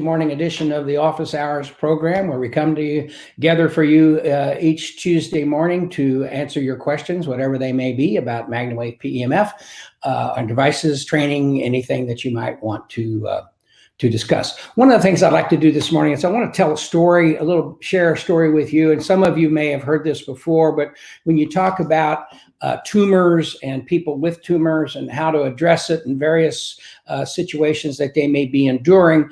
morning edition of the Office Hours program, where we come together for you each Tuesday morning to answer your questions, whatever they may be, about MagnaWave PEMF, on devices, training, anything that you might want to discuss. One of the things I'd like to do this morning is I want to tell a story, share a story with you. And some of you may have heard this before, but when you talk about tumors and people with tumors and how to address it in various situations that they may be enduring,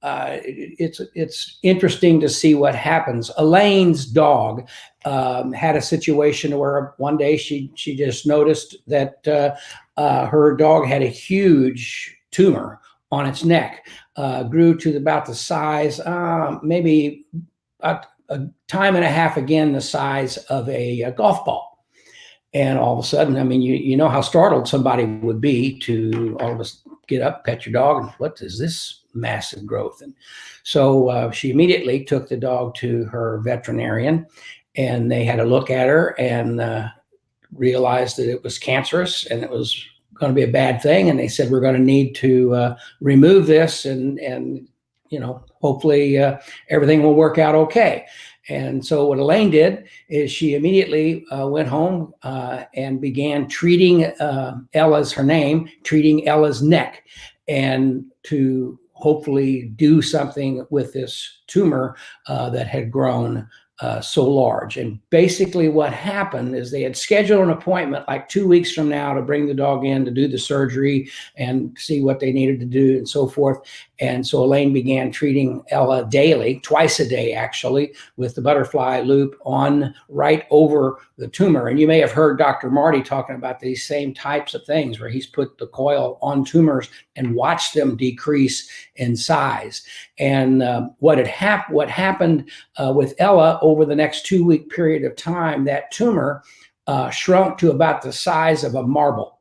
it's interesting to see what happens. Elaine's dog had a situation where one day she just noticed that her dog had a huge tumor on its neck, grew to about the size, maybe a time and a half again, the size of a golf ball. And all of a sudden, I mean, you know how startled somebody would be to all of a sudden get up, pet your dog, and what is this massive growth? And so she immediately took the dog to her veterinarian, and they had a look at her and realized that it was cancerous and it was going to be a bad thing. And they said, we're going to need to remove this and hopefully everything will work out okay. And so what Elaine did is she immediately went home and began treating Ella's neck, and to hopefully do something with this tumor that had grown so large. And basically what happened is they had scheduled an appointment like 2 weeks from now to bring the dog in to do the surgery and see what they needed to do and so forth. And so Elaine began treating Ella daily, twice a day actually, with the butterfly loop on right over the tumor. And you may have heard Dr. Marty talking about these same types of things where he's put the coil on tumors and watched them decrease in size. And what happened with Ella over the next 2-week period of time, that tumor shrunk to about the size of a marble.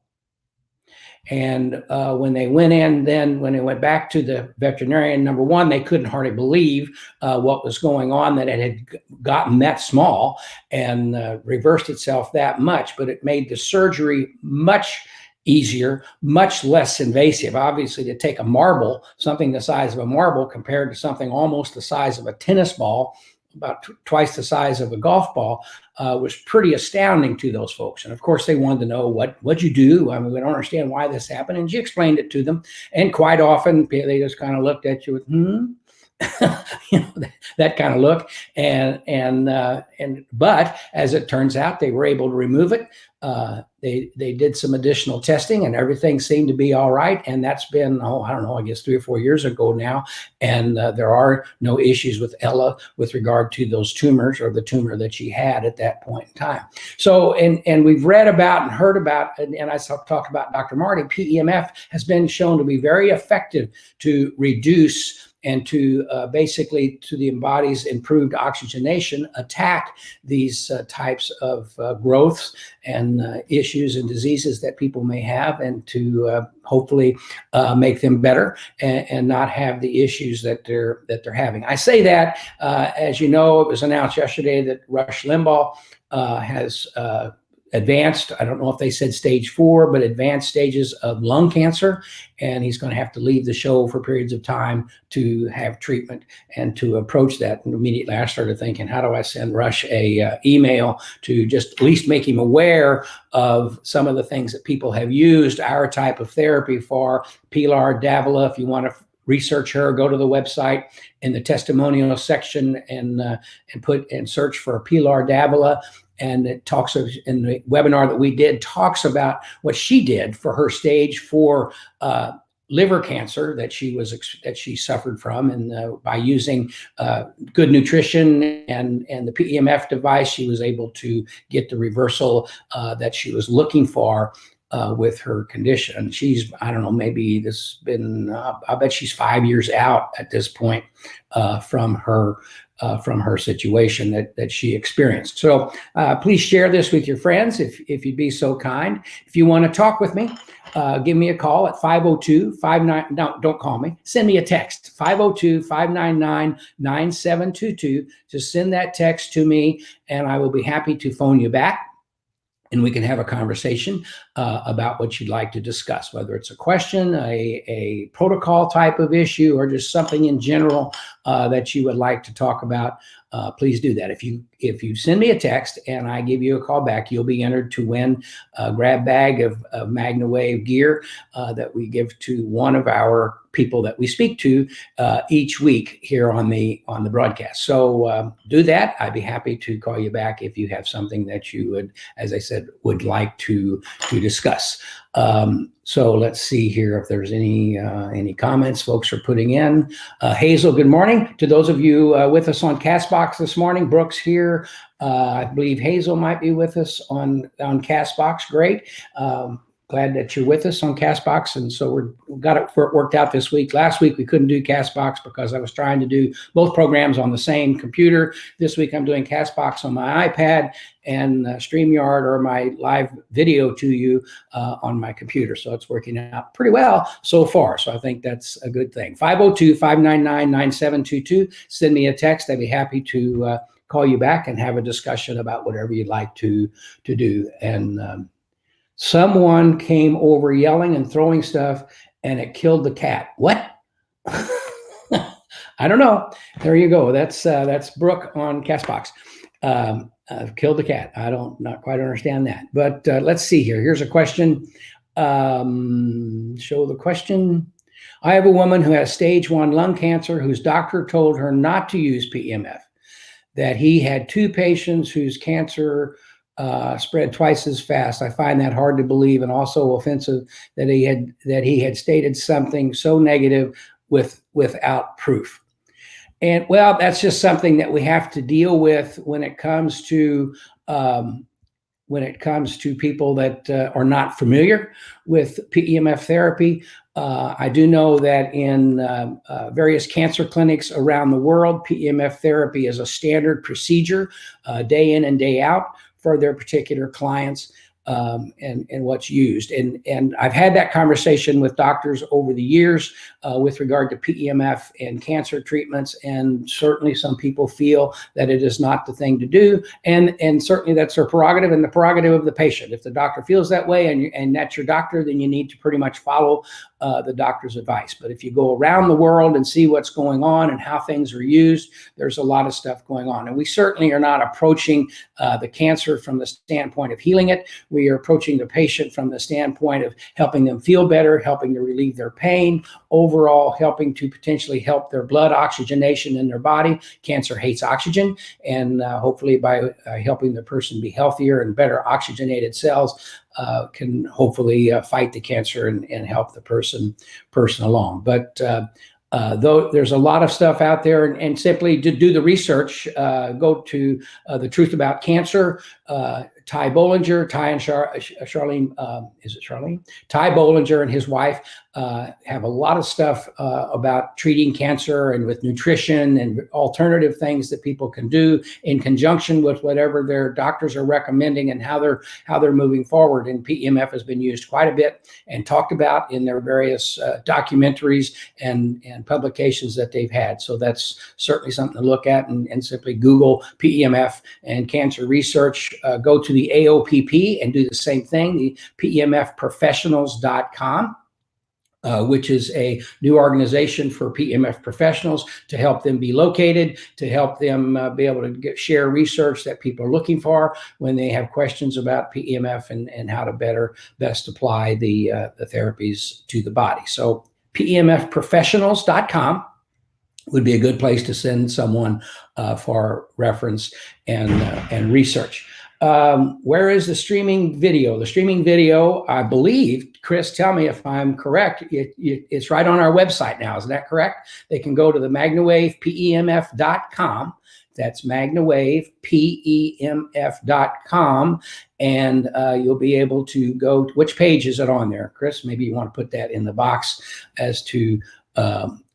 And when they went back to the veterinarian, number one, they couldn't hardly believe what was going on, that it had gotten that small and reversed itself that much. But it made the surgery much easier, much less invasive. Obviously, to take a marble, something the size of a marble, compared to something almost the size of a tennis ball, about twice the size of a golf ball, was pretty astounding to those folks. And of course, they wanted to know what'd you do? I mean, we don't understand why this happened. And she explained it to them. And quite often, they just kind of looked at you with, that kind of look. But as it turns out, they were able to remove it. They did some additional testing and everything seemed to be all right. And that's been, I guess 3 or 4 years ago now. And there are no issues with Ella with regard to those tumors or the tumor that she had at that point in time. So, and we've read about and heard about, and I talked about Dr. Marty, PEMF has been shown to be very effective to reduce and to basically, to the body's improved oxygenation, attack these types of growths and issues and diseases that people may have, and to hopefully make them better and not have the issues that they're having. I say that, as you know, it was announced yesterday that Rush Limbaugh has advanced, I don't know if they said stage 4, but advanced stages of lung cancer. And he's going to have to leave the show for periods of time to have treatment and to approach that. And immediately I started thinking, how do I send Rush a email to just at least make him aware of some of the things that people have used our type of therapy for. Pilar Davila, if you want to research her, go to the website in the testimonial section and search for Pilar Davila. And it talks of, in the webinar that we did, talks about what she did for her stage 4 liver cancer that she suffered from, and by using good nutrition and the PEMF device, she was able to get the reversal that she was looking for with her condition. She's, I don't know, maybe this has been, I bet she's 5 years out at this point from her situation that she experienced. So please share this with your friends if you'd be so kind. If you want to talk with me, give me a call at 502-59, no, don't call me, send me a text, 502-599-9722. Just send that text to me and I will be happy to phone you back. and we can have a conversation about what you'd like to discuss, whether it's a question, a protocol type of issue, or just something in general that you would like to talk about. Please do that. If you send me a text and I give you a call back, you'll be entered to win a grab bag of MagnaWave gear that we give to one of our people that we speak to each week here on the broadcast. So do that. I'd be happy to call you back if you have something that you would, as I said, would like to discuss. So let's see here if there's any comments folks are putting in. Hazel, good morning. To those of you with us on Castbox this morning, Brooks here. I believe Hazel might be with us on Castbox. Great. Glad that you're with us on Castbox. And so we got it worked out this week. Last week, we couldn't do Castbox because I was trying to do both programs on the same computer. This week, I'm doing Castbox on my iPad and StreamYard or my live video to you on my computer. So it's working out pretty well so far. So I think that's a good thing. 502-599-9722. Send me a text. I'd be happy to call you back and have a discussion about whatever you'd like to do. And someone came over yelling and throwing stuff, and it killed the cat. What? I don't know. There you go. That's Brooke on Castbox. Killed the cat. I not quite understand that. But let's see here. Here's a question. Show the question. I have a woman who has stage 1 lung cancer whose doctor told her not to use PEMF, that he had 2 patients whose cancer spread twice as fast. I find that hard to believe and also offensive that he had stated something so negative without proof. And well, that's just something that we have to deal with when it comes to people that are not familiar with PEMF therapy. I do know that in various cancer clinics around the world, PEMF therapy is a standard procedure day in and day out for their particular clients, and what's used. And I've had that conversation with doctors over the years with regard to PEMF and cancer treatments. And certainly some people feel that it is not the thing to do. And certainly that's their prerogative and the prerogative of the patient. If the doctor feels that way and that's your doctor, then you need to pretty much follow the doctor's advice. But if you go around the world and see what's going on and how things are used, there's a lot of stuff going on. And we certainly are not approaching the cancer from the standpoint of healing it. We are approaching the patient from the standpoint of helping them feel better, helping to relieve their pain, overall helping to potentially help their blood oxygenation in their body. Cancer hates oxygen, and hopefully by helping the person be healthier and better oxygenated cells, can hopefully fight the cancer and help the person along. But though there's a lot of stuff out there, and simply to do the research, go to The Truth About Cancer. Ty Bollinger, Ty and Charlene, is it Charlene? Ty Bollinger and his wife have a lot of stuff about treating cancer and with nutrition and alternative things that people can do in conjunction with whatever their doctors are recommending and how they're moving forward. And PEMF has been used quite a bit and talked about in their various documentaries and publications that they've had. So that's certainly something to look at, and simply Google PEMF and cancer research. Go to the AOPP and do the same thing, the PEMFprofessionals.com. Which is a new organization for PEMF professionals to help them be located, to help them be able to share research that people are looking for when they have questions about PEMF and how to best apply the therapies to the body. So PEMFprofessionals.com would be a good place to send someone for reference and research. Where is the streaming video? The streaming video, I believe, Chris, tell me if I'm correct, it's right on our website now. Is that correct? They can go to the MagnaWavePEMF.com. That's MagnaWavePEMF.com. And you'll be able to which page is it on there? Chris, maybe you want to put that in the box as to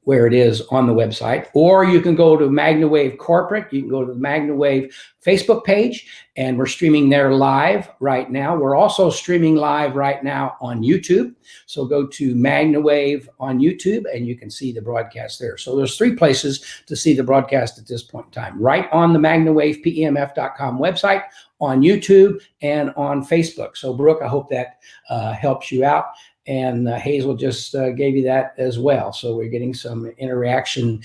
where it is on the website, or you can go to MagnaWave Corporate. You can go to the MagnaWave Facebook page, and we're streaming there live right now. We're also streaming live right now on YouTube. So go to MagnaWave on YouTube, and you can see the broadcast there. So there's 3 places to see the broadcast at this point in time: right on the MagnaWave PEMF.com website, on YouTube, and on Facebook. So Brooke, I hope that helps you out. And Hazel just gave you that as well. So we're getting some interaction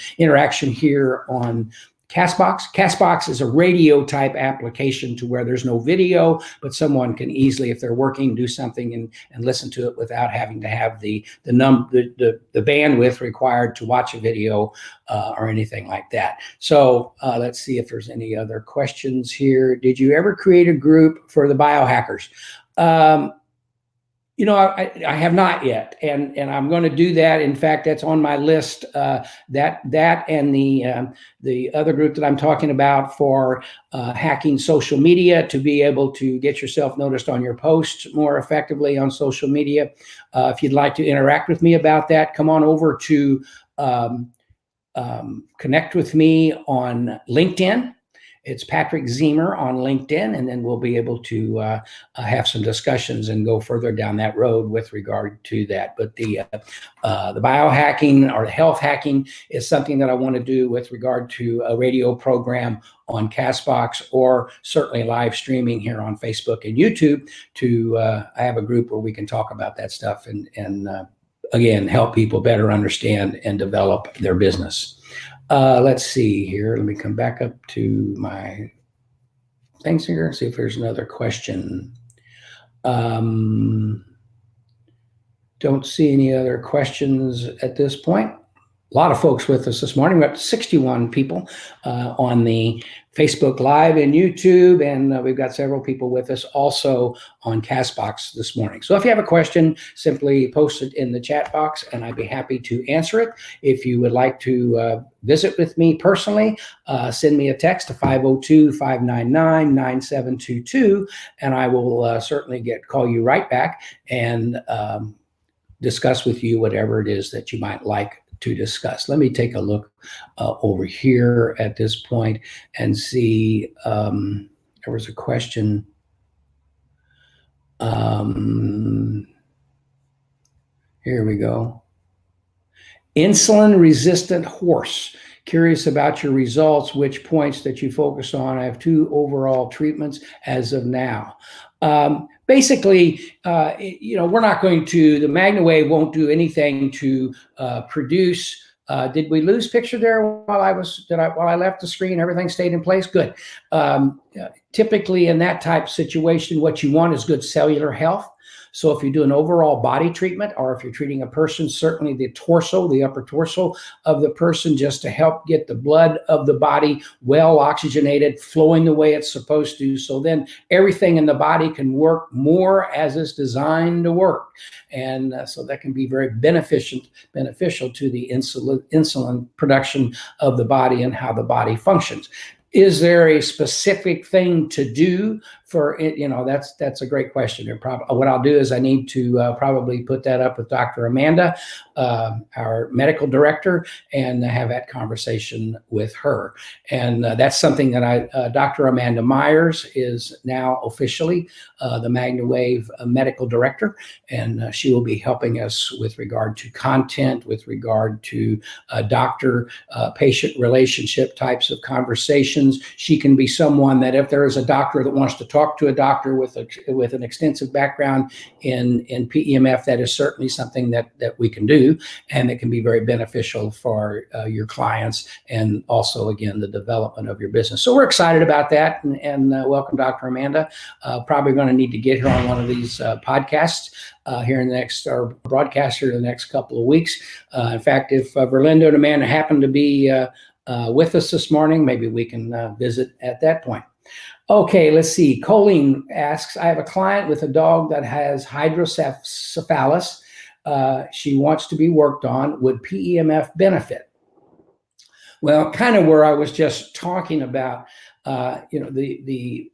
here on Castbox. Castbox is a radio type application to where there's no video, but someone can easily, if they're working, do something and listen to it without having to have the bandwidth required to watch a video or anything like that. So let's see if there's any other questions here. Did you ever create a group for the biohackers? You know, I have not yet, and I'm going to do that. In fact, that's on my list. That and the other group that I'm talking about for hacking social media, to be able to get yourself noticed on your posts more effectively on social media. If you'd like to interact with me about that, come on over to connect with me on LinkedIn. It's Patrick Ziemer on LinkedIn, and then we'll be able to have some discussions and go further down that road with regard to that. But the biohacking or the health hacking is something that I want to do with regard to a radio program on Castbox, or certainly live streaming here on Facebook and YouTube. I have a group where we can talk about that stuff and again, help people better understand and develop their business. Let's see here. Let me come back up to my things here and see if there's another question. Don't see any other questions at this point. A lot of folks with us this morning. We're up to 61 people on the Facebook Live and YouTube, and we've got several people with us also on Castbox this morning. So if you have a question, simply post it in the chat box, and I'd be happy to answer it. If you would like to visit with me personally, send me a text to 502-599-9722, and I will certainly call you right back and discuss with you whatever it is that you might like to discuss. Let me take a look over here at this point and see. There was a question. Here we go. Insulin resistant horse. Curious about your results, which points that you focus on. I have 2 overall treatments as of now. Basically, you know, we're not going to, the MagnaWave won't do anything to produce. Did we lose picture there while I left the screen? Everything stayed in place? Good. Typically in that type of situation, what you want is good cellular health. So if you do an overall body treatment, or if you're treating a person, certainly the torso, the upper torso of the person, just to help get the blood of the body well oxygenated, flowing the way it's supposed to. So then everything in the body can work more as it's designed to work. And so that can be very beneficial to the insulin production of the body and how the body functions. Is there a specific thing to do for it? You know, that's a great question. What I'll do is I need to probably put that up with Dr. Amanda, our medical director, and have that conversation with her. And that's something that Dr. Amanda Myers is now officially the MagnaWave medical director, and she will be helping us with regard to content, with regard to doctor-patient relationship types of conversations. She can be someone that if there is a doctor that wants to talk to a doctor with an extensive background in PEMF, that is certainly something that we can do, and it can be very beneficial for your clients and also, again, the development of your business. So we're excited about that, and welcome, Dr. Amanda. Probably going to need to get her on one of these podcasts here in the next, or broadcast here in the next couple of weeks. In fact, if Verlinda and Amanda happen to be with us this morning, maybe we can visit at that point. Okay, let's see. Colleen asks, I have a client with a dog that has hydrocephalus. She wants to be worked on. Would PEMF benefit? Well, kind of where I was just talking about, you know, the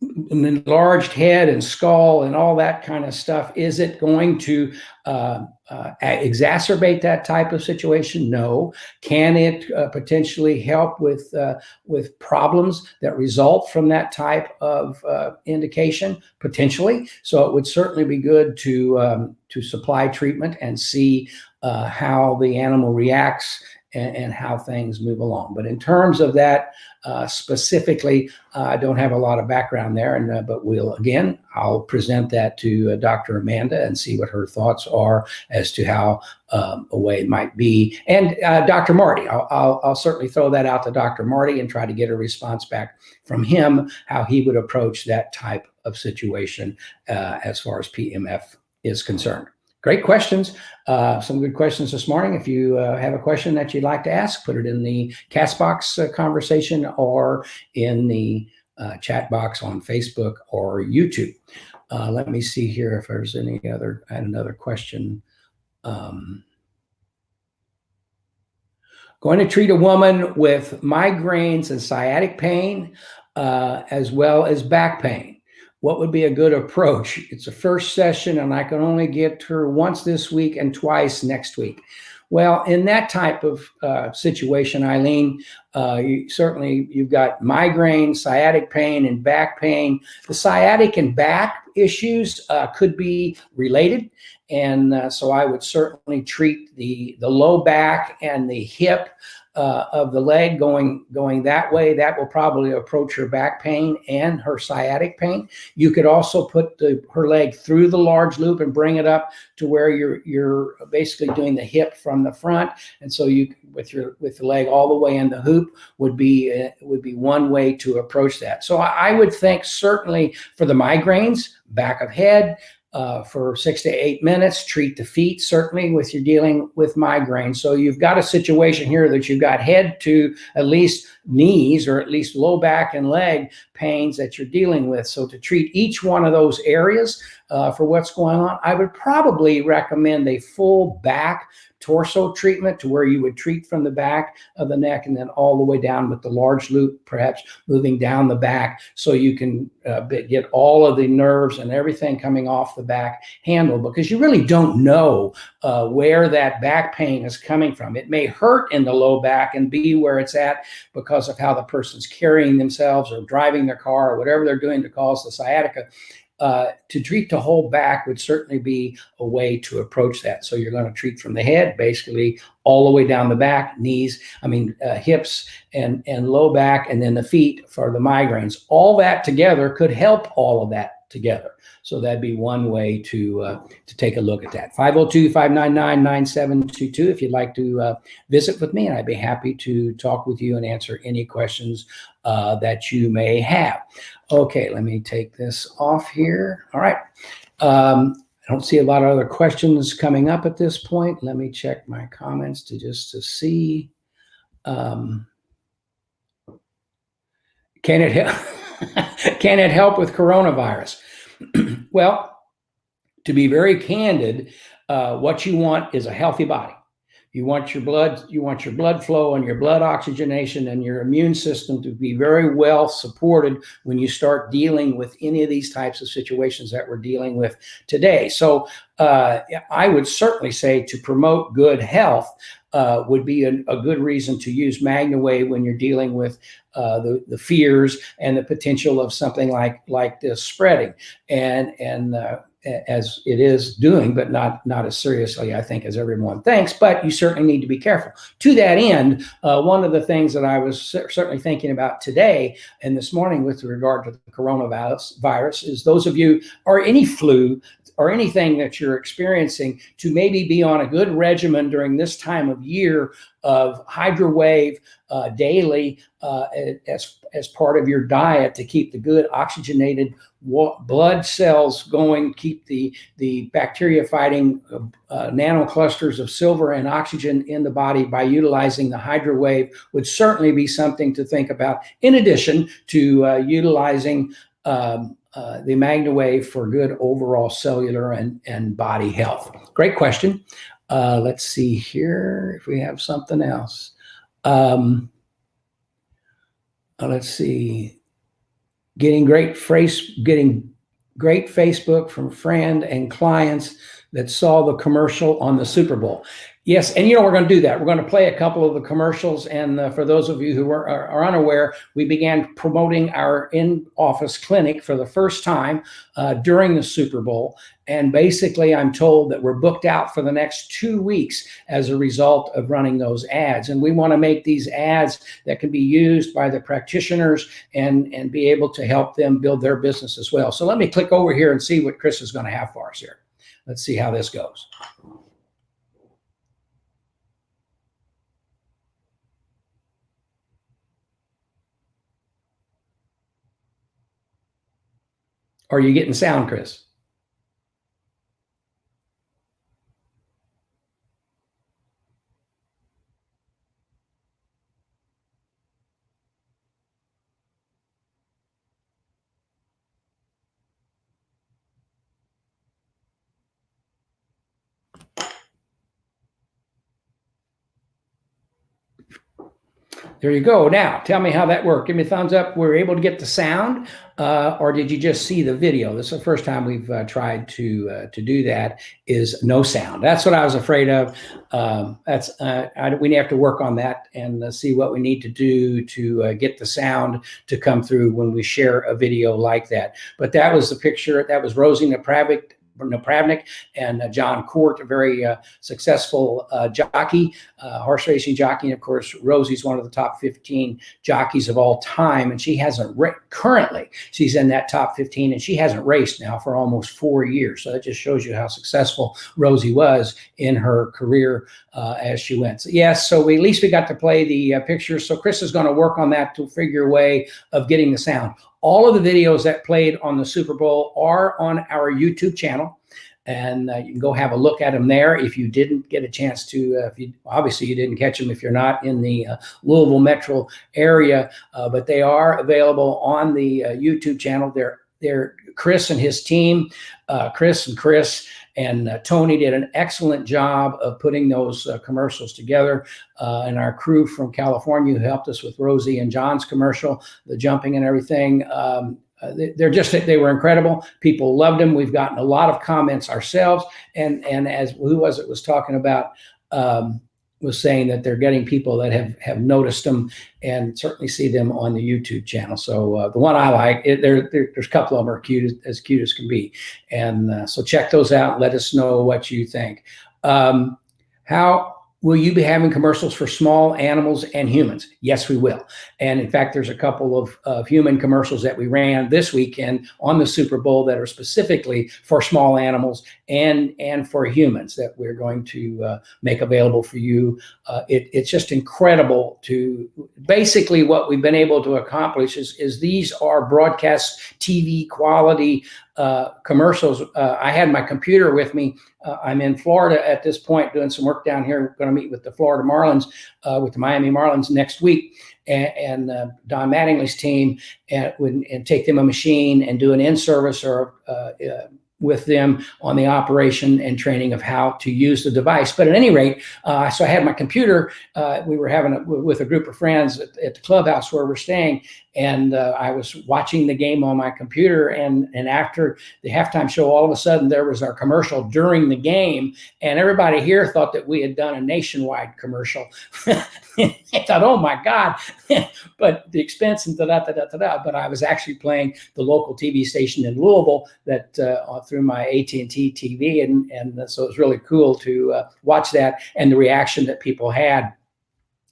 an enlarged head and skull and all that kind of stuff, is it going to exacerbate that type of situation? No. Can it potentially help with problems that result from that type of indication? Potentially. So it would certainly be good to supply treatment and see how the animal reacts and how things move along. But in terms of that specifically, I don't have a lot of background there, and but I'll present that to Dr. Amanda and see what her thoughts are as to how a way it might be. And Dr. Marty, I'll certainly throw that out to Dr. Marty and try to get a response back from him, how he would approach that type of situation as far as PEMF is concerned. Great questions. Some good questions this morning. If you have a question that you'd like to ask, put it in the Castbox conversation or in the chat box on Facebook or YouTube. Let me see here if there's any other. I had another question. Going to treat a woman with migraines and sciatic pain, as well as back pain. What would be a good approach? It's a first session and I can only get her once this week and twice next week. Well, in that type of situation, Eileen, you've got migraine, sciatic pain, and back pain. The sciatic and back issues could be related. And so I would certainly treat the low back and the hip of the leg going that way. That will probably approach her back pain and her sciatic pain. You could also put her leg through the large loop and bring it up to where you're basically doing the hip from the front, and so you with the leg all the way in the hoop would be one way to approach that. So I would think certainly for the migraines, back of head. For 6 to 8 minutes, treat the feet, certainly if you're dealing with migraine. So you've got a situation here that you've got head to at least knees or at least low back and leg pains that you're dealing with. So to treat each one of those areas for what's going on, I would probably recommend a full back torso treatment to where you would treat from the back of the neck and then all the way down with the large loop, perhaps moving down the back so you can get all of the nerves and everything coming off the back handle, because you really don't know where that back pain is coming from. It may hurt in the low back and be where it's at because of how the person's carrying themselves or driving their car or whatever they're doing to cause the sciatica. To treat the whole back would certainly be a way to approach that. So you're going to treat from the head, basically all the way down the back, hips and low back, and then the feet for the migraines. All that together could help all of that together. So that'd be one way to take a look at that. 502-599-9722 if you'd like to visit with me, and I'd be happy to talk with you and answer any questions that you may have. Okay, let me take this off here. All right. I don't see a lot of other questions coming up at this point. Let me check my comments to see. Can it help? Can it help with coronavirus? Well, to be very candid, what you want is a healthy body. You want your blood flow and your blood oxygenation and your immune system to be very well supported when you start dealing with any of these types of situations that we're dealing with today. So I would certainly say to promote good health would be a good reason to use MagnaWave when you're dealing with the fears and the potential of something like this spreading, and as it is doing, but not as seriously, I think, as everyone thinks. But you certainly need to be careful. To that end, one of the things that I was certainly thinking about today and this morning with regard to the coronavirus is those of you, or any flu, or anything that you're experiencing, to maybe be on a good regimen during this time of year of HydroWave daily as part of your diet to keep the good oxygenated blood cells going, keep the bacteria fighting nanoclusters of silver and oxygen in the body by utilizing the HydroWave would certainly be something to think about, in addition to utilizing the MagnaWave for good overall cellular and body health. Great question. Let's see here if we have something else. Let's see. getting great Facebook from friend and clients that saw the commercial on the Super Bowl. Yes, and we're going to do that. We're going to play a couple of the commercials, and for those of you who are unaware, we began promoting our in-office clinic for the first time during the Super Bowl, and basically I'm told that we're booked out for the next 2 weeks as a result of running those ads, and we want to make these ads that can be used by the practitioners and be able to help them build their business as well. So let me click over here and see what Chris is going to have for us here. Let's see how this goes. Are you getting sound, Chris? There you go. Now, tell me how that worked. Give me a thumbs up. Were we able to get the sound, or did you just see the video? This is the first time we've tried to do that. Is no sound. That's what I was afraid of. We have to work on that and see what we need to do to get the sound to come through when we share a video like that. But that was the picture. That was Rosie Napravnik and John Court, a very successful jockey, horse racing jockey. And of course, Rosie's one of the top 15 jockeys of all time. And she hasn't currently, she's in that top 15, and she hasn't raced now for almost 4 years. So that just shows you how successful Rosie was in her career as she went. So yes, so at least we got to play the pictures. So Chris is going to work on that to figure a way of getting the sound. All of the videos that played on the Super Bowl are on our YouTube channel, and you can go have a look at them there. If you didn't get a chance to, obviously you didn't catch them if you're not in the Louisville metro area, but they are available on the YouTube channel. They're Chris and his team, Chris and Tony did an excellent job of putting those commercials together. And our crew from California who helped us with Rosie and John's commercial, the jumping and everything. They were incredible. People loved them. We've gotten a lot of comments ourselves. And as who was it was talking about, was saying that they're getting people that have noticed them and certainly see them on the YouTube channel. So the one I like, there's a couple of them are as cute as can be. And so check those out. Let us know what you think. How will you be having commercials for small animals and humans? Yes, we will. And in fact, there's a couple of human commercials that we ran this weekend on the Super Bowl that are specifically for small animals and for humans that we're going to make available for you. It's just incredible to basically what we've been able to accomplish is these are broadcast TV quality commercials. I had my computer with me. I'm in Florida at this point doing some work down here. Going to meet with the Florida Marlins, with the Miami Marlins next week, and Don Mattingly's team, and take them a machine and do an in-service or with them on the operation and training of how to use the device. But at any rate, so I had my computer. We were having with a group of friends at the clubhouse where we're staying, and I was watching the game on my computer. And after the halftime show, all of a sudden there was our commercial during the game, and everybody here thought that we had done a nationwide commercial. I thought, oh my God, but the expense and da-da-da-da-da-da. But I was actually playing the local TV station in Louisville that through my AT&T TV, and so it was really cool to watch that and the reaction that people had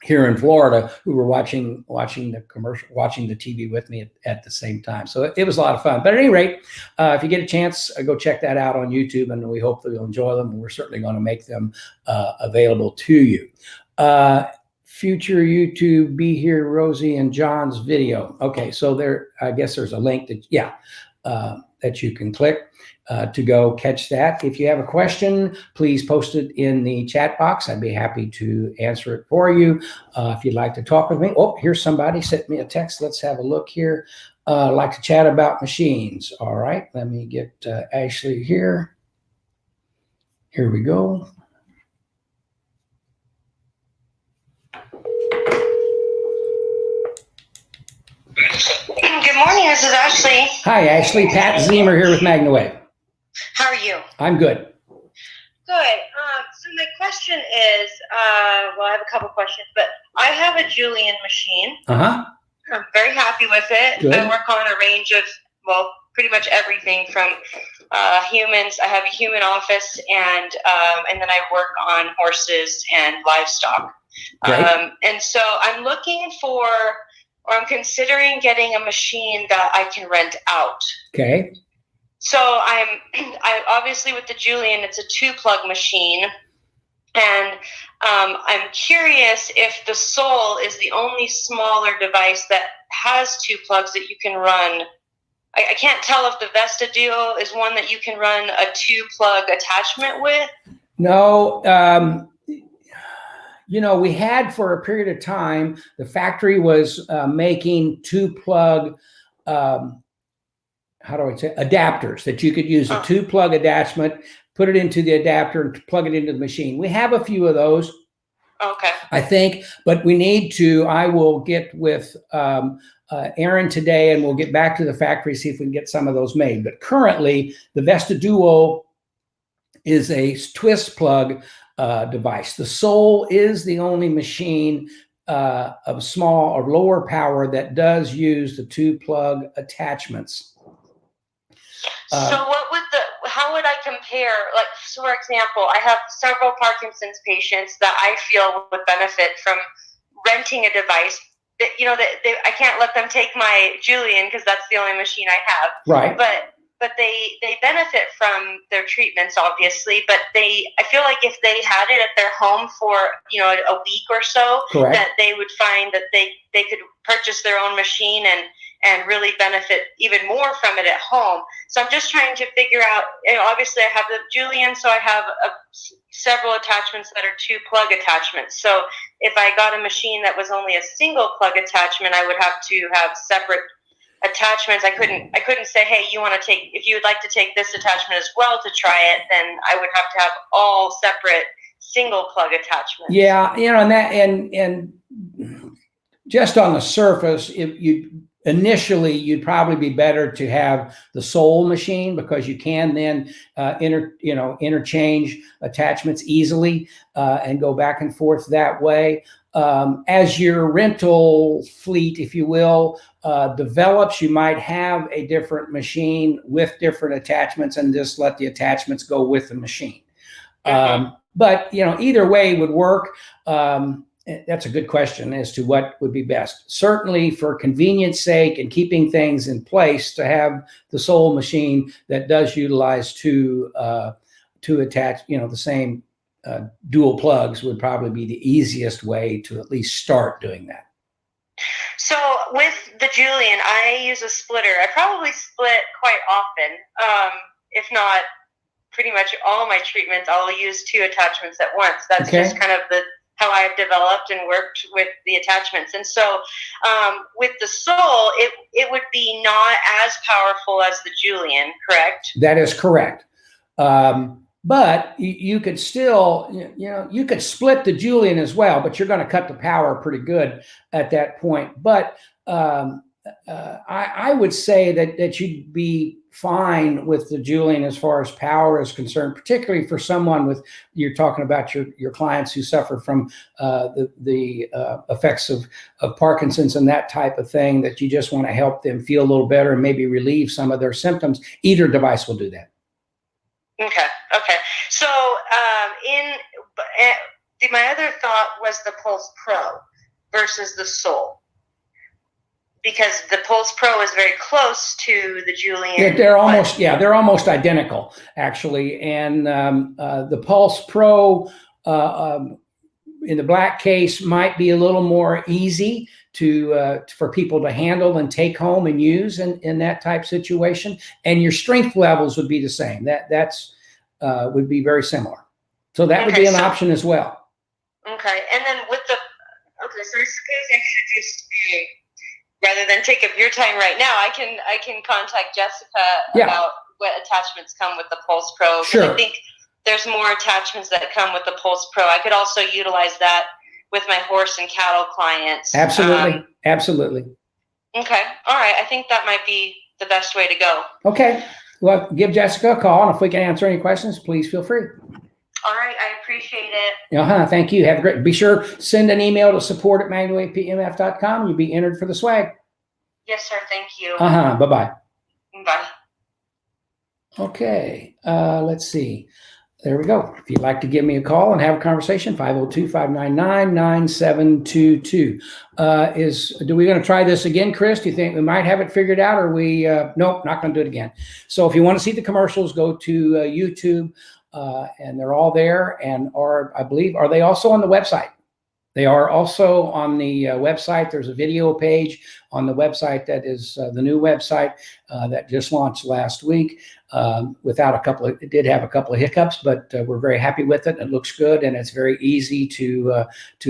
here in Florida who were watching the commercial, watching the TV with me at the same time. So it was a lot of fun. But at any rate, if you get a chance, go check that out on YouTube, and we hope that you'll enjoy them. And we're certainly going to make them available to you. Future YouTube, be here, Rosie and John's video. Okay, so there, I guess there's a link that you can click to go catch that. If you have a question, please post it in the chat box. I'd be happy to answer it for you. If you'd like to talk with me. Oh, here's somebody sent me a text. Let's have a look here. Like to chat about machines. All right, let me get Ashley here. Here we go. Good morning. This is Ashley. Hi, Ashley. Pat Ziemer here with MagnaWave. How are you? I'm good. Good. So my question is, well, I have a couple questions, but I have a Julian machine. Uh-huh. I'm very happy with it. Good. I work on a range of, well, pretty much everything from humans. I have a human office, and then I work on horses and livestock. Great. And so I'm looking for, or I'm considering getting a machine that I can rent out. Okay. So I obviously with the Julian, it's a 2-plug machine, and I'm curious if the Soul is the only smaller device that has 2 plugs that you can run. I can't tell if the Vesta Duo is one that you can run a 2-plug attachment with. No. We had for a period of time, the factory was making 2-plug, how do I say, adapters that you could use a 2-plug attachment, put it into the adapter and plug it into the machine. We have a few of those. Okay. I think, but we need to, I will get with Aaron today and we'll get back to the factory, see if we can get some of those made. But currently the Vesta Duo is a twist plug device. The Soul is the only machine of small or lower power that does use the 2-plug attachments. So how would I compare, like, so for example, I have several Parkinson's patients that I feel would benefit from renting a device that, I can't let them take my Julian because that's the only machine I have. Right. But they benefit from their treatments, obviously, but I feel like if they had it at their home for, a week or so, correct, that they would find that they could purchase their own machine and really benefit even more from it at home. So I'm just trying to figure out, obviously I have the Julian, so I have several attachments that are 2-plug attachments. So if I got a machine that was only a single plug attachment, I would have to have separate attachments. I couldn't say, hey, if you would like to take this attachment as well to try it, then I would have to have all separate single plug attachments. Yeah, and just on the surface, initially you'd probably be better to have the Soul machine because you can then interchange attachments easily and go back and forth that way. As your rental fleet, if you will, develops, you might have a different machine with different attachments and just let the attachments go with the machine. Mm-hmm. But either way would work. That's a good question as to what would be best. Certainly for convenience sake and keeping things in place, to have the Soul machine that does utilize to attach, the same dual plugs would probably be the easiest way to at least start doing that. So with the Julian, I use a splitter. I probably split quite often. If not pretty much all my treatments, I'll use 2 attachments at once. That's okay. Just kind of how I've developed and worked with the attachments. And so with the Soul, it would be not as powerful as the Julian, correct? That is correct. But you could still, you could split the Julian as well, but you're going to cut the power pretty good at that point. But I would say that you'd be fine with the Julian as far as power is concerned, particularly for someone you're talking about your clients who suffer from the effects of Parkinson's and that type of thing, that you just want to help them feel a little better and maybe relieve some of their symptoms. Either device will do that. Okay. So my other thought was the Pulse Pro versus the Soul, because the Pulse Pro is very close to the Julian. They're almost identical actually. And the Pulse Pro in the black case might be a little more easy for people to handle and take home and use in that type situation. And your strength levels would be the same. That's would be very similar. So that would be an option as well. Okay. And then so I suppose I should just, rather than take up your time right now, I can contact Jessica about what attachments come with the Pulse Pro. Sure. I think there's more attachments that come with the Pulse Pro. I could also utilize that with my horse and cattle clients. Absolutely. Absolutely. Okay. All right. I think that might be the best way to go. Okay. Well, give Jessica a call, and if we can answer any questions, please feel free. All right. I appreciate it. Thank you. Have a great. Be sure send an email to support@MagnaWavePMF.com. You'll be entered for the swag. Yes, sir. Thank you. Bye-bye. Bye. Okay. Let's see. There we go. If you'd like to give me a call and have a conversation, 502-599-9722. Do we going to try this again, Chris? Do you think we might have it figured out, or we, nope, not going to do it again. So if you want to see the commercials, go to YouTube, and they're all there. And I believe, are they also on the website? They are also on the website. There's a video page on the website that is the new website that just launched last week. It did have a couple of hiccups, but we're very happy with it. It looks good, and it's very easy to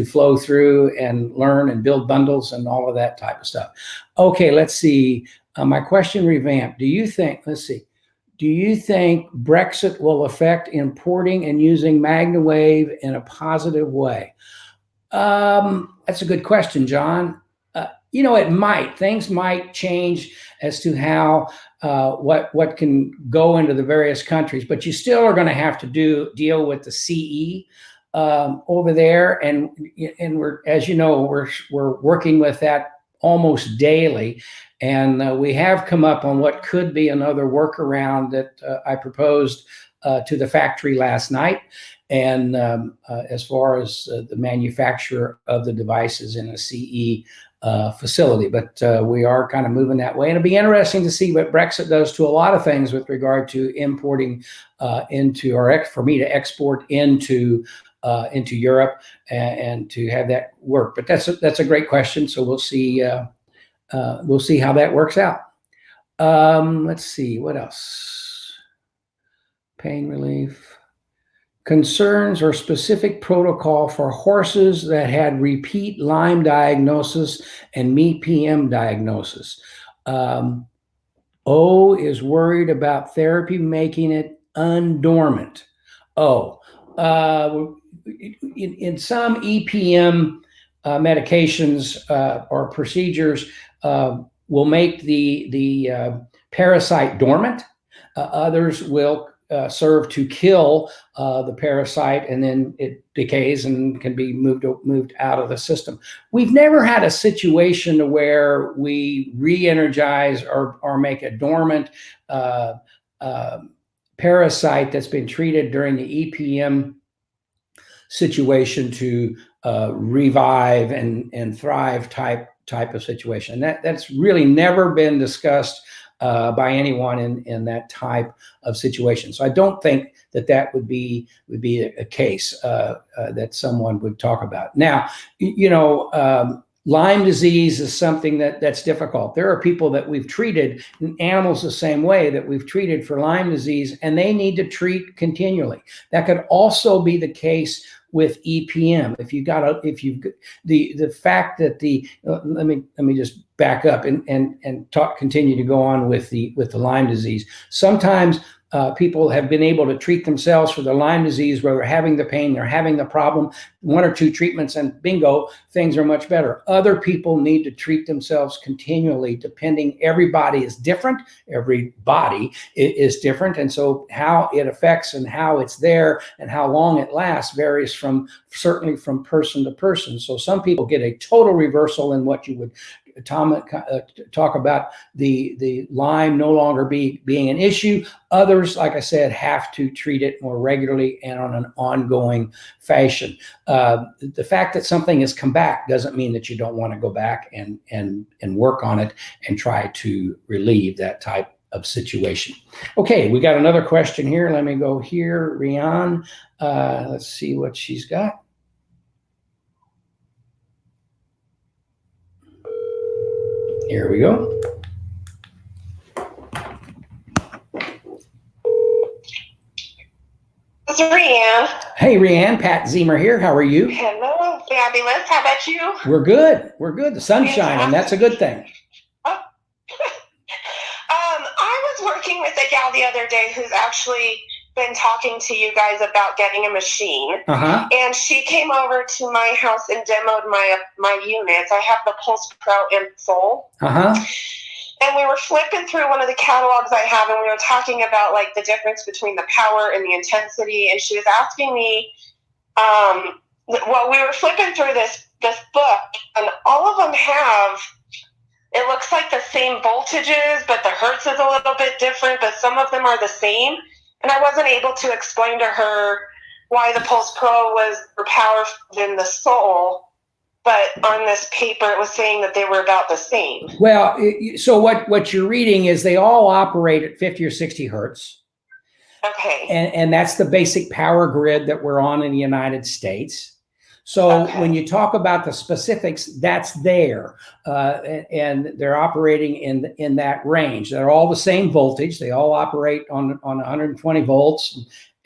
flow through and learn and build bundles and all of that type of stuff. Okay, let's see. My question revamped. Do you think Brexit will affect importing and using MagnaWave in a positive way? That's a good question, John. It might. Things might change as to how what can go into the various countries, but you still are going to have to deal with the CE over there, and we're, as you know, we're working with that almost daily, and we have come up on what could be another workaround that I proposed to the factory last night. And as far as the manufacturer of the devices in a CE facility, but we are kind of moving that way. And it'll be interesting to see what Brexit does to a lot of things with regard to importing for me to export into Europe and to have that work. But that's a great question. So we'll see how that works out. Let's see, what else? Pain relief. Concerns or specific protocol for horses that had repeat Lyme diagnosis and MEPM diagnosis. O is worried about therapy making it undormant. In some EPM medications or procedures will make the parasite dormant. Others will serve to kill the parasite, and then it decays and can be moved out of the system. We've never had a situation where we re-energize or make a dormant parasite that's been treated during the EPM situation to revive and thrive type of situation. And that's really never been discussed by anyone in that type of situation. So I don't think that would be a case that someone would talk about. Now, Lyme disease is something that's difficult. There are people that we've treated, animals the same way, that we've treated for Lyme disease, and they need to treat continually. That could also be the case with EPM. The fact that let me just back up and continue to go on with the Lyme disease. Sometimes people have been able to treat themselves for the Lyme disease where they're having the pain, they're having the problem, 1 or 2 treatments, and bingo, things are much better. Other people need to treat themselves continually, depending. Everybody is different. Every body is different. And so how it affects and how it's there and how long it lasts varies certainly from person to person. So some people get a total reversal in what you would talk about the Lyme no longer being an issue. Others, like I said, have to treat it more regularly and on an ongoing fashion. The fact that something has come back doesn't mean that you don't want to go back and work on it and try to relieve that type of situation. Okay, we got another question here. Let me go here. Reanne, let's see what she's got. Here we go. This is Reanne. Hey, Reanne, Pat Ziemer here. How are you? Hello, fabulous. How about you? We're good. We're good. The sun's shining. That's a good thing. I was working with a gal the other day who's actually been talking to you guys about getting a machine, and she came over to my house and demoed my units. I have the Pulse Pro and Soul. And we were flipping through one of the catalogs I have, and we were talking about like the difference between the power and the intensity. And she was asking me, well, we were flipping through this book, and all of them have, it looks like the same voltages, but the hertz is a little bit different, but some of them are the same. And I wasn't able to explain to her why the Pulse Pro was more powerful than the Soul. But on this paper, it was saying that they were about the same. Well, so what you're reading is they all operate at 50 or 60 hertz. Okay. And that's the basic power grid that we're on in the United States. So when you talk about the specifics, that's there. And they're operating in that range. They're all the same voltage. They all operate on 120 volts.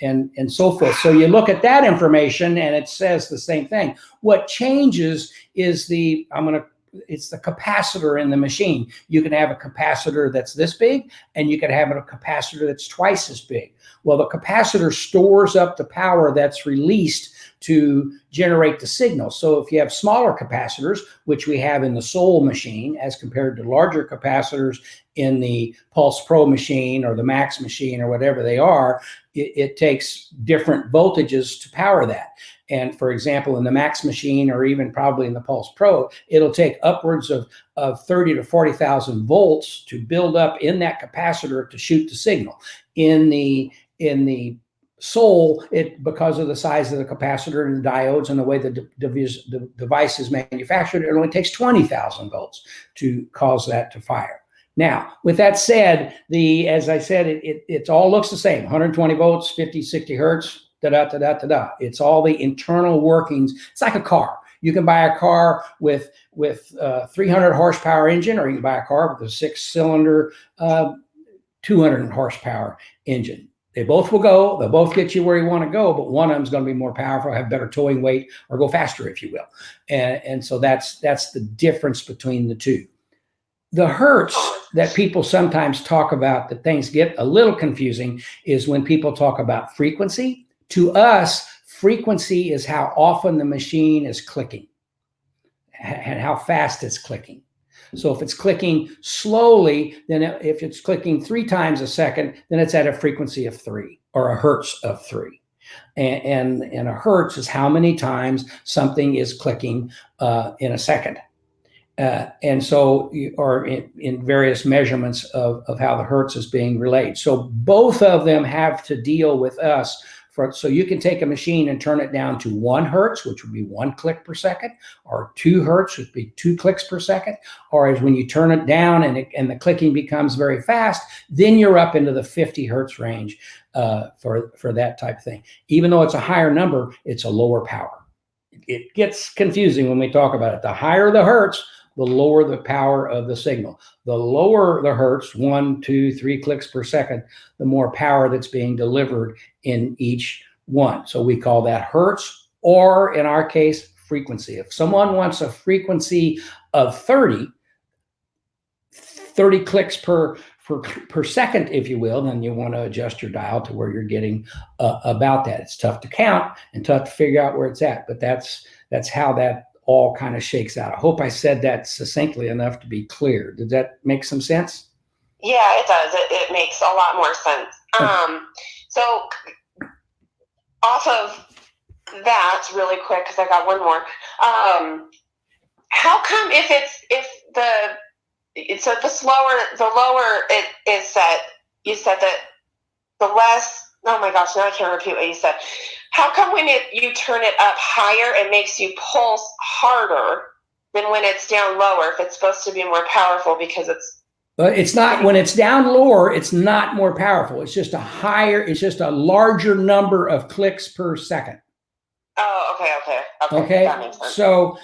And so forth. So you look at that information and it says the same thing. What changes is it's the capacitor in the machine. You can have a capacitor that's this big, and you can have a capacitor that's twice as big. Well, the capacitor stores up the power that's released to generate the signal. So if you have smaller capacitors, which we have in the Soul machine, as compared to larger capacitors in the Pulse Pro machine or the Maxx machine or whatever they are, it takes different voltages to power that. And for example, in the Maxx machine, or even probably in the Pulse Pro, it'll take upwards of 30 to 40,000 volts to build up in that capacitor to shoot the signal. In the Soul, because of the size of the capacitor and the diodes and the way the device is manufactured, it only takes 20,000 volts to cause that to fire. Now, with that said, as I said, it all looks the same: 120 volts, 50, 60 hertz, da-da-da-da-da-da. It's all the internal workings. It's like a car. You can buy a car with 300 horsepower engine, or you can buy a car with a 6-cylinder, 200 horsepower engine. They both will go. They'll both get you where you want to go, but one of them is going to be more powerful, have better towing weight, or go faster, if you will. And so that's the difference between the two. The hertz that people sometimes talk about, that things get a little confusing, is when people talk about frequency. To us, frequency is how often the machine is clicking and how fast it's clicking. So if it's clicking slowly, then if it's clicking 3 times a second, then it's at a frequency of 3, or a hertz of 3. And a hertz is how many times something is clicking in a second. And so, or in various measurements of how the hertz is being relayed. So both of them have to deal with us. So you can take a machine and turn it down to 1 hertz, which would be 1 click per second, or 2 hertz, which would be 2 clicks per second. Or as when you turn it down and the clicking becomes very fast, then you're up into the 50 hertz range for that type of thing. Even though it's a higher number, it's a lower power. It gets confusing when we talk about it. The higher the hertz, the lower the power of the signal. The lower the hertz, 1, 2, 3 clicks per second, the more power that's being delivered in each one. So we call that hertz, or in our case, frequency. If someone wants a frequency of 30 clicks per second, if you will, then you want to adjust your dial to where you're getting about that. It's tough to count and tough to figure out where it's at, but that's how that all kind of shakes out. I hope I said that succinctly enough to be clear. Did that make some sense? Yeah, it does. It makes a lot more sense. So off of that, really quick, because I got one more. How come the lower it is set, you said that the less, oh my gosh, now I can't repeat what you said. How come when you turn it up higher, it makes you pulse harder than when it's down lower, if it's supposed to be more powerful because it's not. When it's down lower, it's not more powerful. It's just a larger number of clicks per second. Oh, okay. That makes sense. So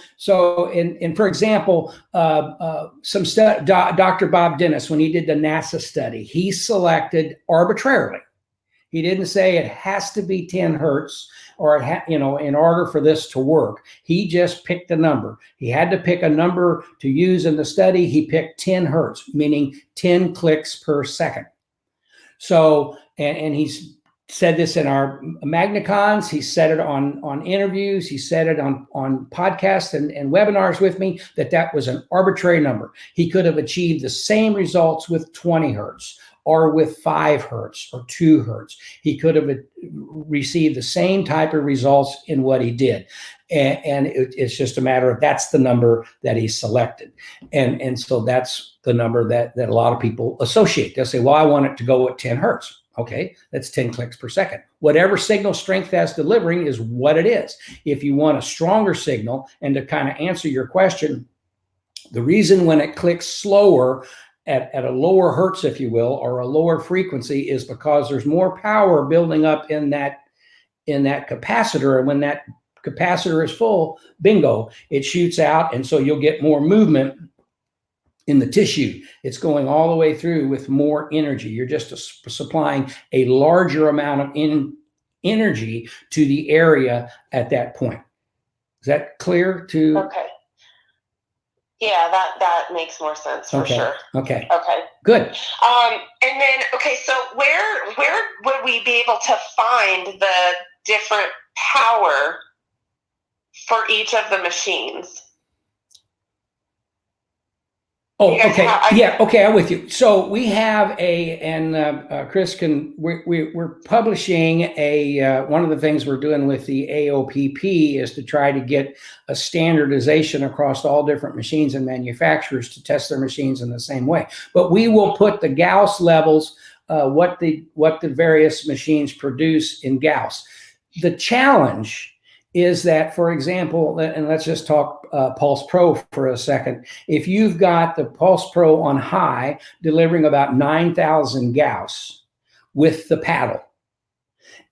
for example, Dr. Bob Dennis, when he did the NASA study, he selected arbitrarily. He didn't say it has to be 10 hertz or in order for this to work. He just picked a number. He had to pick a number to use in the study. He picked 10 hertz, meaning 10 clicks per second. So, and he's said this in our MagnaCons. He said it on interviews. He said it on podcasts and webinars with me, that was an arbitrary number. He could have achieved the same results with 20 hertz or with 5 hertz or 2 hertz. He could have received the same type of results in what he did. And it's just a matter of, that's the number that he selected. And so that's the number that a lot of people associate. They'll say, well, I want it to go at 10 hertz. Okay, that's 10 clicks per second. Whatever signal strength that's delivering is what it is. If you want a stronger signal, and to kind of answer your question, the reason when it clicks slower at a lower hertz, if you will, or a lower frequency, is because there's more power building up in that capacitor. And when that capacitor is full, bingo, it shoots out. And so you'll get more movement in the tissue. It's going all the way through with more energy. You're just supplying a larger amount of energy to the area at that point. Is that clear to? Okay. Yeah, that makes more sense for sure. Okay. Okay. Good. And then, okay, so where would we be able to find the different power for each of the machines? Oh, okay. Yeah. Okay. I'm with you. So we have Chris we're publishing one of the things we're doing with the AOPP is to try to get a standardization across all different machines and manufacturers to test their machines in the same way. But we will put the Gauss levels, what the various machines produce in Gauss. The challenge is that, for example, and let's just talk Pulse Pro for a second. If you've got the Pulse Pro on high, delivering about 9,000 Gauss with the paddle,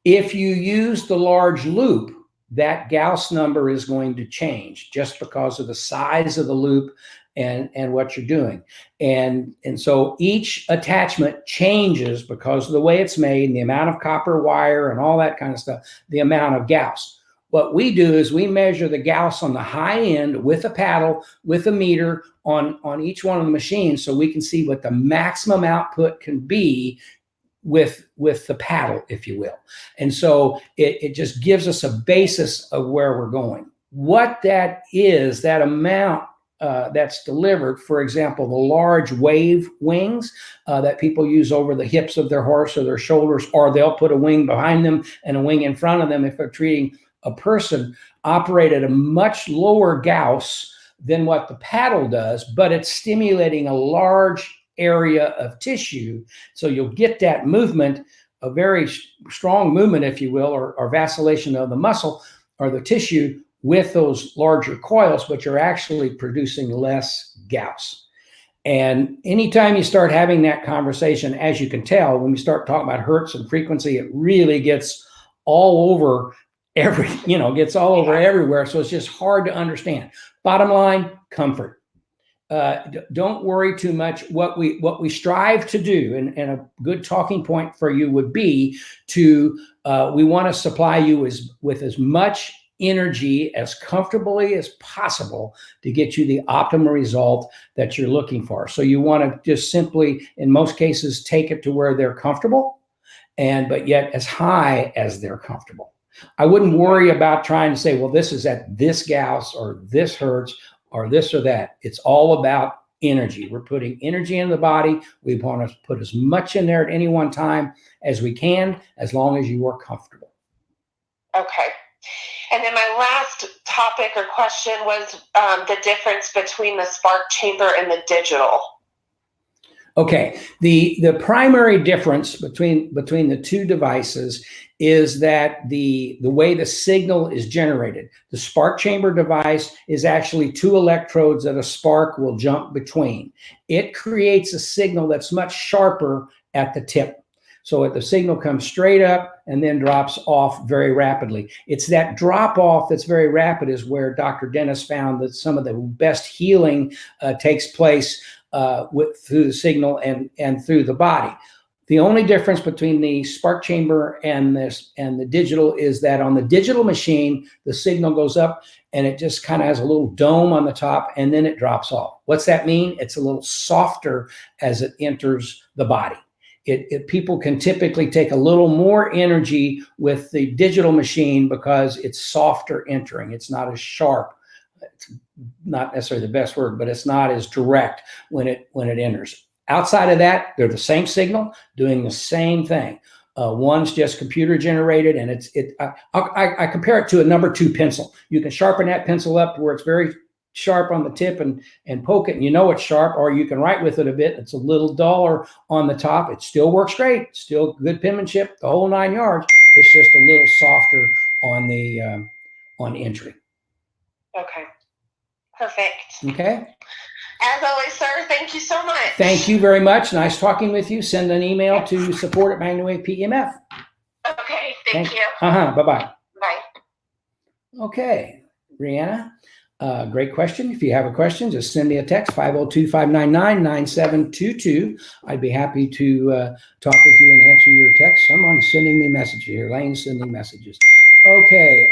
if you use the large loop, that Gauss number is going to change just because of the size of the loop and what you're doing. And so each attachment changes because of the way it's made and the amount of copper wire and all that kind of stuff, the amount of Gauss. What we do is we measure the Gauss on the high end with a paddle, with a meter on each one of the machines, so we can see what the maximum output can be with the paddle, if you will. And so it just gives us a basis of where we're going. What that is, that amount that's delivered, for example, the large wave wings that people use over the hips of their horse or their shoulders, or they'll put a wing behind them and a wing in front of them if they're treating a person, operate at a much lower Gauss than what the paddle does, but it's stimulating a large area of tissue. So you'll get that movement, a very strong movement, if you will, or vacillation of the muscle or the tissue with those larger coils, but you're actually producing less Gauss. And anytime you start having that conversation, as you can tell, when we start talking about hertz and frequency, it really gets all over gets all over everywhere. So it's just hard to understand. Bottom line, comfort. Don't worry too much. What we strive to do, and a good talking point for you would be to, we want to supply you with as much energy as comfortably as possible to get you the optimal result that you're looking for. So you want to just simply, in most cases, take it to where they're comfortable, but yet as high as they're comfortable. I wouldn't worry about trying to say, well, this is at this Gauss or this hertz or this or that. It's all about energy. We're putting energy in the body. We want to put as much in there at any one time as we can, as long as you are comfortable. Okay. And then my last topic or question was the difference between the spark chamber and the digital. Okay. The primary difference between the two devices is that the way the signal is generated. The spark chamber device is actually 2 electrodes that a spark will jump between. It creates a signal that's much sharper at the tip. So the signal comes straight up and then drops off very rapidly. It's that drop off that's very rapid is where Dr. Dennis found that some of the best healing takes place through the signal and through the body. The only difference between the spark chamber and the digital is that on the digital machine, the signal goes up and it just kind of has a little dome on the top and then it drops off. What's that mean? It's a little softer as it enters the body. people can typically take a little more energy with the digital machine because it's softer entering. It's not as sharp. It's not necessarily the best word, but it's not as direct when it enters. Outside of that, they're the same signal doing the same thing. One's just computer generated, and I compare it to a number 2 pencil. You can sharpen that pencil up to where it's very sharp on the tip and poke it, and you know it's sharp, or you can write with it a bit. It's a little duller on the top. It still works great. Still good penmanship, the whole 9 yards. It's just a little softer on the on entry. Okay. Perfect. Okay. As always, sir, thank you so much. Thank you very much. Nice talking with you. Send an email to support@MagnaWave PEMF. Okay. Thank you. Bye-bye. Bye. Okay. Reanne, great question. If you have a question, just send me a text, 502-599-9722. I'd be happy to talk with you and answer your text. Someone's sending me messages here. Lane's sending messages. Okay.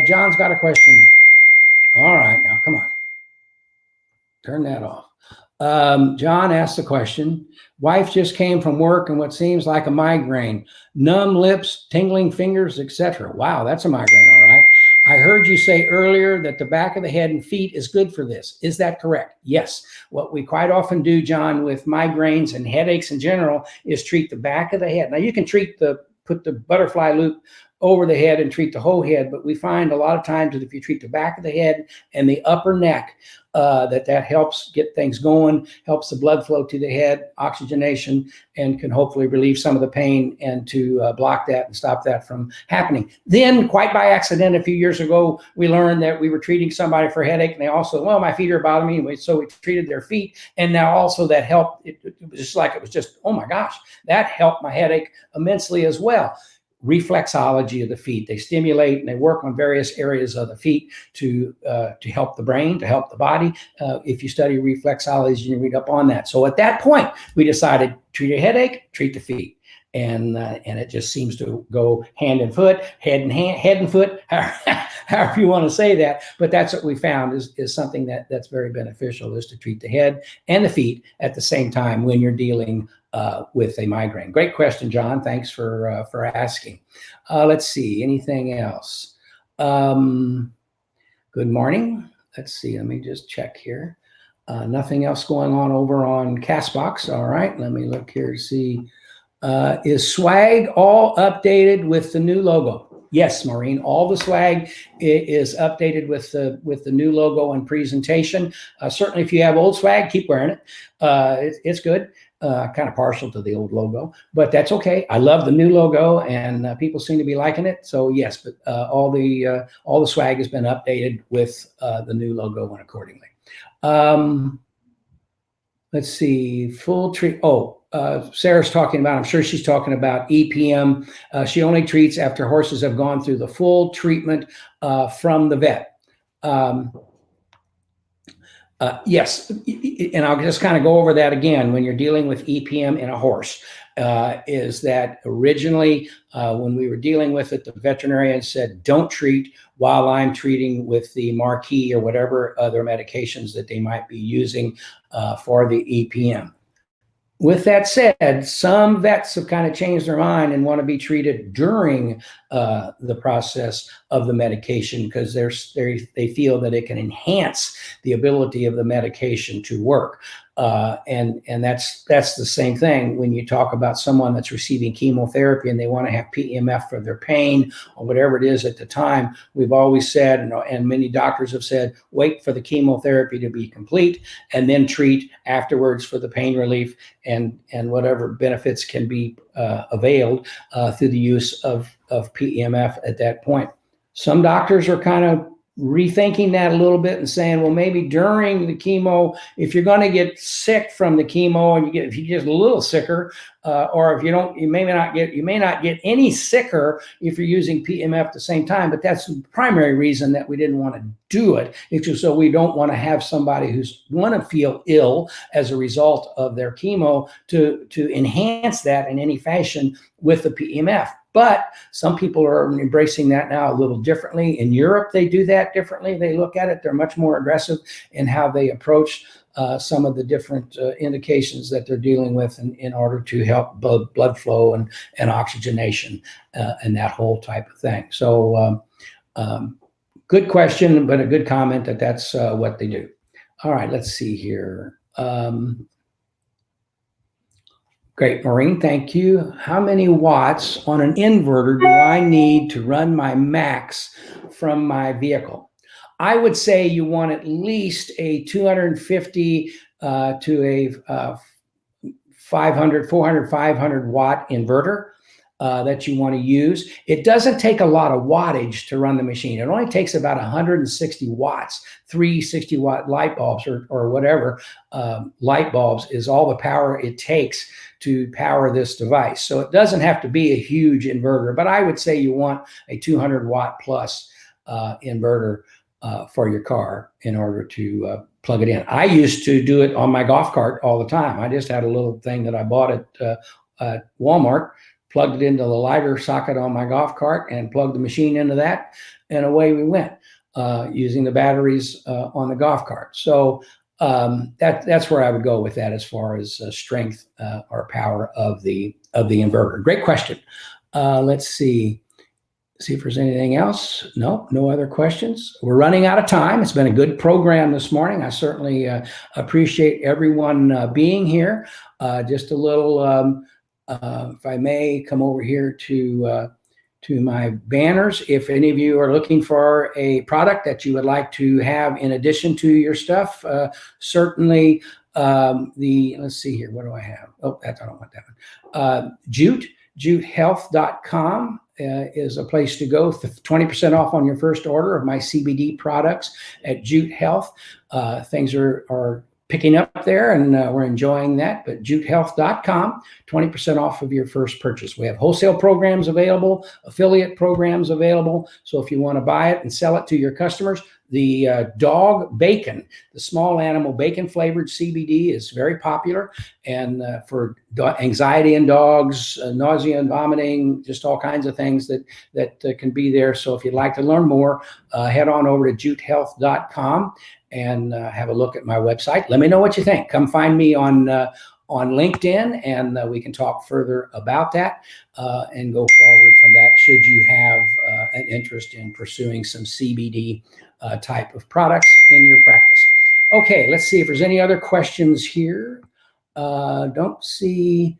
John's got a question. All right. Now, come on. Turn that off. John asked the question, wife just came from work and what seems like a migraine, numb lips, tingling fingers, etc. Wow, that's a migraine, all right. I heard you say earlier that the back of the head and feet is good for this. Is that correct? Yes. What we quite often do, John, with migraines and headaches in general is treat the back of the head. Now you can put the butterfly loop over the head and treat the whole head, but we find a lot of times that if you treat the back of the head and the upper neck, that helps get things going, helps the blood flow to the head, oxygenation, and can hopefully relieve some of the pain and to block that and stop that from happening. Then, quite by accident, a few years ago, we learned that we were treating somebody for headache, and they also, well, my feet are bothering me, so we treated their feet, and now also that helped. It was just like, it was just, oh my gosh, that helped my headache immensely as well. Reflexology of the feet. They stimulate and they work on various areas of the feet to help the brain, to help the body. If you study reflexology, you can read up on that. So at that point, we decided treat a headache, treat the feet. And it just seems to go hand and foot, head and foot, however you want to say that. But that's what we found is something that's very beneficial, is to treat the head and the feet at the same time when you're dealing with a migraine. Great question, John. Thanks for asking. Let's see, anything else? Good morning. Let's see, let me just check here. Nothing else going on over on Castbox. All right, let me look here to see. Is swag all updated with the new logo? Yes, Maureen, all the swag is updated with the new logo and presentation. Certainly if you have old swag, keep wearing it. It's good. Kind of partial to the old logo, but that's okay. I love the new logo, and people seem to be liking it. So yes, but all the swag has been updated with the new logo and accordingly. Let's see, full treat. Oh, Sarah's talking about, I'm sure she's talking about EPM. She only treats after horses have gone through the full treatment from the vet. Yes, and I'll just kind of go over that again. When you're dealing with EPM in a horse, is that originally when we were dealing with it, the veterinarian said, don't treat while I'm treating with the Marquis or whatever other medications that they might be using for the EPM. With that said, some vets have kind of changed their mind and want to be treated during the process of the medication because they feel that it can enhance the ability of the medication to work. And that's the same thing when you talk about someone that's receiving chemotherapy and they want to have PEMF for their pain or whatever it is at the time. We've always said, and many doctors have said, wait for the chemotherapy to be complete and then treat afterwards for the pain relief and whatever benefits can be availed through the use of PEMF at that point. Some doctors are kind of rethinking that a little bit and saying, well, maybe during the chemo, if you're going to get sick from the chemo and if you get a little sicker, or if you don't, you may not get any sicker if you're using PEMF at the same time. But that's the primary reason that we didn't want to do it. It's just so we don't want to have somebody who's going to feel ill as a result of their chemo to enhance that in any fashion with the PEMF. But some people are embracing that now a little differently. In Europe, they do that differently. They look at it. They're much more aggressive in how they approach some of the different indications that they're dealing with in order to help blood flow and oxygenation and that whole type of thing. So good question, but a good comment that's what they do. All right, let's see here. Great, Maureen, thank you. How many watts on an inverter do I need to run my Maxx from my vehicle? I would say you want at least a 250 to a 400, 500 watt inverter that you want to use. It doesn't take a lot of wattage to run the machine. It only takes about 160 watts, 360 watt light bulbs or whatever. Light bulbs is all the power it takes to power this device. So it doesn't have to be a huge inverter, but I would say you want a 200 watt plus inverter for your car in order to plug it in. I used to do it on my golf cart all the time. I just had a little thing that I bought at Walmart, plugged it into the lighter socket on my golf cart and plugged the machine into that, and away we went using the batteries on the golf cart. So that's where I would go with that as far as strength or power of the inverter. Great question. Let's see if there's anything else. No other questions. We're running out of time. It's been a good program this morning. I certainly appreciate everyone being here. Just a little, if I may come over here to my banners. If any of you are looking for a product that you would like to have in addition to your stuff, certainly let's see here. What do I have? Oh, I don't want that one. jutehealth.com is a place to go. 20% off on your first order of my CBD products at Jute Health. Things are picking up there, and we're enjoying that. But jutehealth.com, 20% off of your first purchase. We have wholesale programs available, affiliate programs available. So if you want to buy it and sell it to your customers, the dog bacon, the small animal bacon flavored CBD is very popular. And for anxiety in dogs, nausea and vomiting, just all kinds of things that can be there. So if you'd like to learn more, head on over to jutehealth.com and have a look at my website. Let me know what you think. Come find me on LinkedIn, and we can talk further about that and go forward from that should you have an interest in pursuing some CBD type of products in your practice. Okay, let's see if there's any other questions here. Don't see,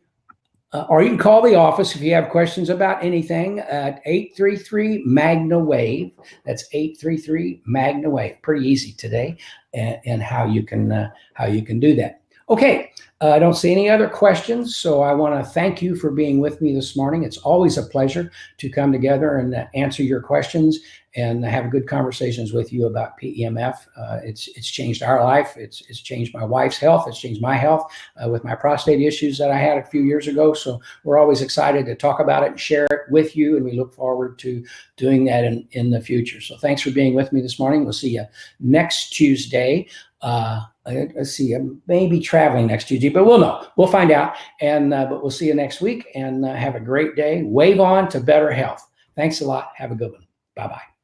or you can call the office if you have questions about anything at 833-MagnaWave. That's 833-MagnaWave. Pretty easy today, and how you can do that. Okay, I don't see any other questions, so I want to thank you for being with me this morning. It's always a pleasure to come together and answer your questions and have good conversations with you about PEMF. It's changed our life. It's changed my wife's health. It's changed my health with my prostate issues that I had a few years ago. So we're always excited to talk about it and share it with you, and we look forward to doing that in the future. So thanks for being with me this morning. We'll see you next Tuesday. Let's see, I may be traveling next Tuesday, but we'll know. We'll find out. And but we'll see you next week, and have a great day. Wave on to better health. Thanks a lot. Have a good one. Bye-bye.